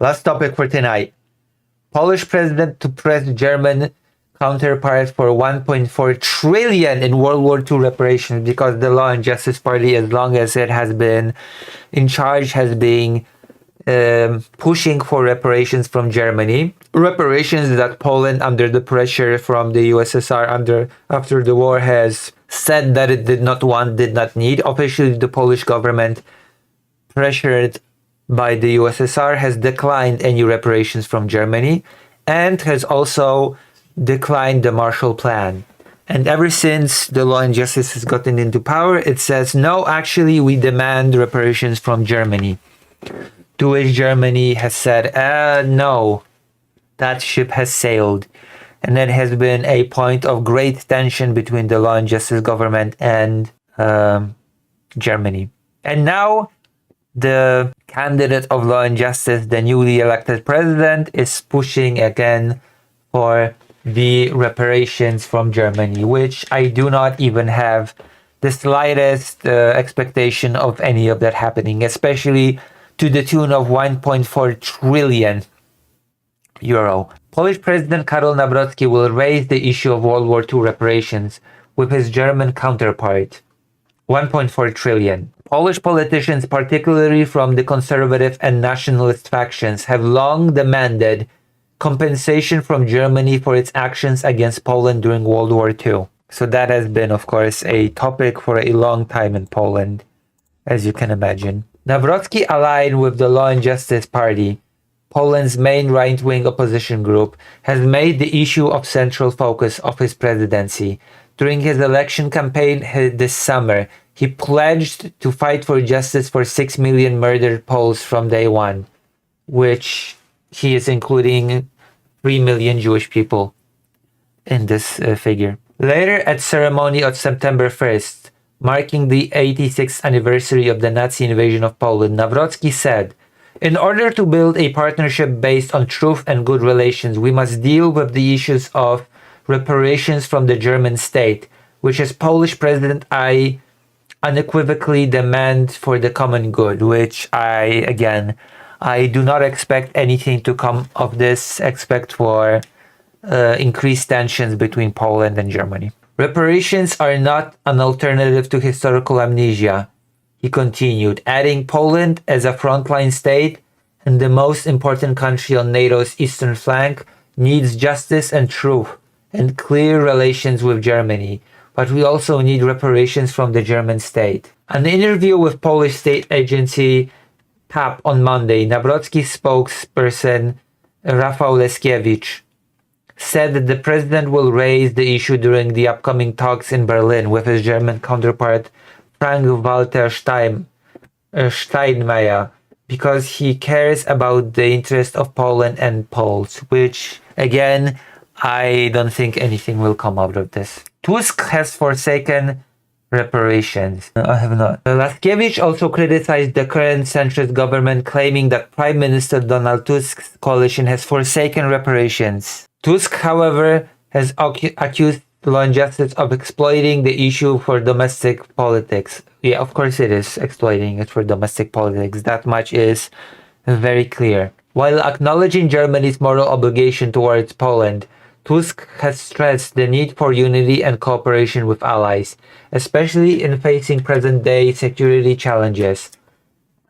Last topic for tonight. Polish president to press German counterpart for 1.4 trillion in World War II reparations, because the Law and Justice Party, as long as it has been in charge, has been pushing for reparations from Germany. Reparations that Poland, under the pressure from the USSR after the war, has said that it did not want, did not need. Officially, the Polish government, pressured by the USSR, has declined any reparations from Germany and has also declined the Marshall Plan. And ever since the Law and Justice has gotten into power, it says, no, actually, we demand reparations from Germany. To which Germany has said, no, that ship has sailed. And there has been a point of great tension between the Law and Justice government and Germany. And now the candidate of Law and Justice, the newly elected president, is pushing again for the reparations from Germany, which I do not even have the slightest expectation of any of that happening, especially to the tune of 1.4 trillion euro. Polish President Karol Nawrocki will raise the issue of World War II reparations with his German counterpart. 1.4 trillion. Polish politicians, particularly from the conservative and nationalist factions, have long demanded compensation from Germany for its actions against Poland during World War II. So that has been, of course, a topic for a long time in Poland, as you can imagine. Nawrocki, allied with the Law and Justice Party, Poland's main right-wing opposition group, has made the issue of central focus of his presidency. During his election campaign this summer, he pledged to fight for justice for 6 million murdered Poles from day one, which he is including 3 million Jewish people in this figure. Later, at ceremony on September 1st, marking the 86th anniversary of the Nazi invasion of Poland, Nawrocki said, in order to build a partnership based on truth and good relations, we must deal with the issues of reparations from the German state, which as Polish president I unequivocally demand for the common good, which I do not expect anything to come of this except for increased tensions between Poland and Germany. Reparations are not an alternative to historical amnesia, he continued, adding Poland as a frontline state and the most important country on NATO's eastern flank needs justice and truth and clear relations with Germany, but we also need reparations from the German state. An interview with Polish state agency TAP on Monday, Nawrocki's spokesperson Rafał Leskiewicz said that the president will raise the issue during the upcoming talks in Berlin with his German counterpart Frank-Walter Steinmeier, because he cares about the interest of Poland and Poles, which, again, I don't think anything will come out of this. Tusk has forsaken reparations. I have not. Leskiewicz also criticized the current centrist government, claiming that Prime Minister Donald Tusk's coalition has forsaken reparations. Tusk, however, has accused Law and Justice of exploiting the issue for domestic politics. Yeah, of course it is exploiting it for domestic politics. That much is very clear. While acknowledging Germany's moral obligation towards Poland, Tusk has stressed the need for unity and cooperation with allies, especially in facing present-day security challenges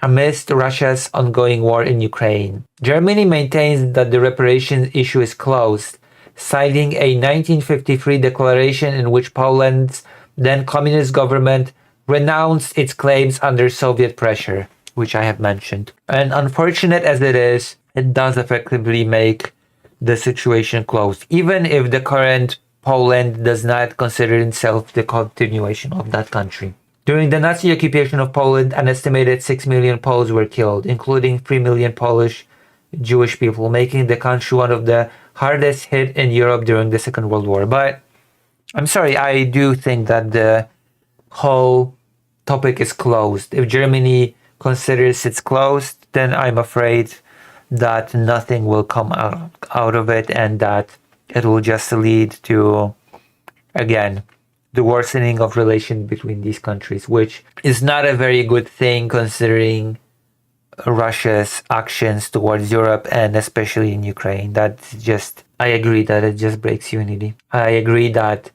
amidst Russia's ongoing war in Ukraine. Germany maintains that the reparations issue is closed, citing a 1953 declaration in which Poland's then communist government renounced its claims under Soviet pressure, which I have mentioned. And unfortunate as it is, it does effectively make the situation closed, even if the current Poland does not consider itself the continuation of that country. During the Nazi occupation of Poland, an estimated 6 million Poles were killed, including 3 million Polish Jewish people, making the country one of the hardest hit in Europe during the Second World War. But I'm sorry, I do think that the whole topic is closed. If Germany considers it's closed, then I'm afraid that nothing will come out of it, and that it will just lead to, again, the worsening of relations between these countries, which is not a very good thing considering Russia's actions towards Europe and especially in Ukraine. I agree that it just breaks unity. I agree that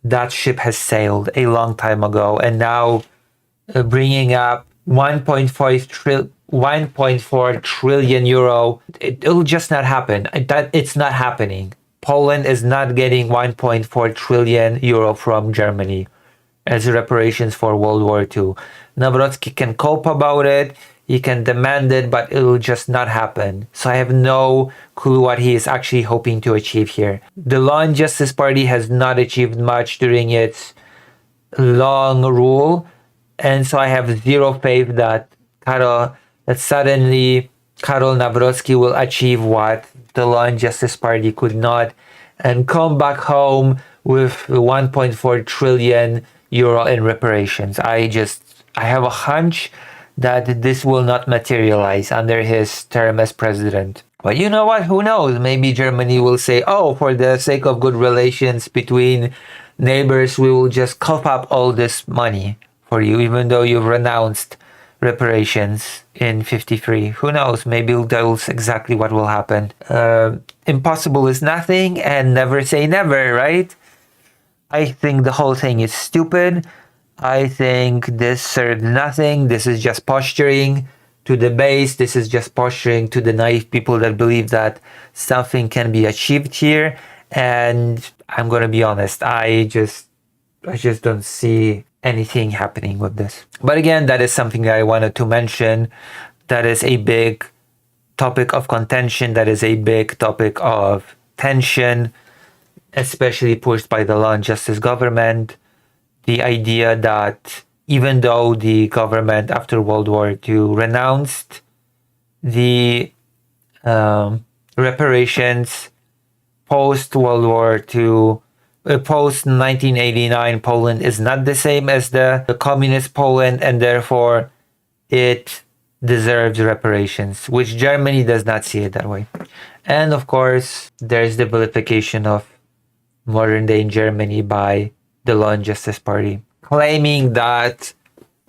that ship has sailed a long time ago, and now bringing up 1.4 trillion euro, it'll just not happen. It's not happening. Poland is not getting 1.4 trillion euro from Germany as reparations for World War II. Nawrocki can cope about it, he can demand it, but it'll just not happen. So I have no clue what he is actually hoping to achieve here. The Law and Justice Party has not achieved much during its long rule, and so I have zero faith that suddenly Karol Nawrocki will achieve what the Law and Justice Party could not and come back home with 1.4 trillion euro in reparations. I have a hunch that this will not materialize under his term as president. But you know what? Who knows? Maybe Germany will say, oh, for the sake of good relations between neighbors, we will just cough up all this money for you, even though you've renounced reparations in 53. Who knows? Maybe that's exactly what will happen. Impossible is nothing, and never say never, right? I think the whole thing is stupid. I think this serves nothing. This is just posturing to the base. This is just posturing to the naive people that believe that something can be achieved here. And I'm going to be honest, I just don't see anything happening with this. But again, that is something that I wanted to mention. That is a big topic of contention. That is a big topic of tension, especially pushed by the Law and Justice government. The idea that even though the government after World War II renounced the reparations post World War II, post 1989 Poland is not the same as the communist Poland, and therefore it deserves reparations, which Germany does not see it that way. And of course, there's the vilification of modern day Germany by the Law and Justice Party, claiming that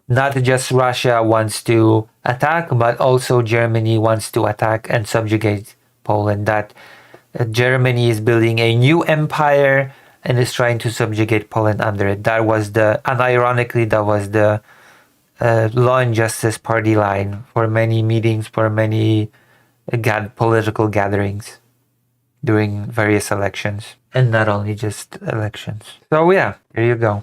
not just Russia wants to attack, but also Germany wants to attack and subjugate Poland, that Germany is building a new empire and is trying to subjugate Poland under it. Ironically, that was the Law and Justice Party line for many meetings, for many political gatherings during various elections. And not only just elections. So yeah, there you go.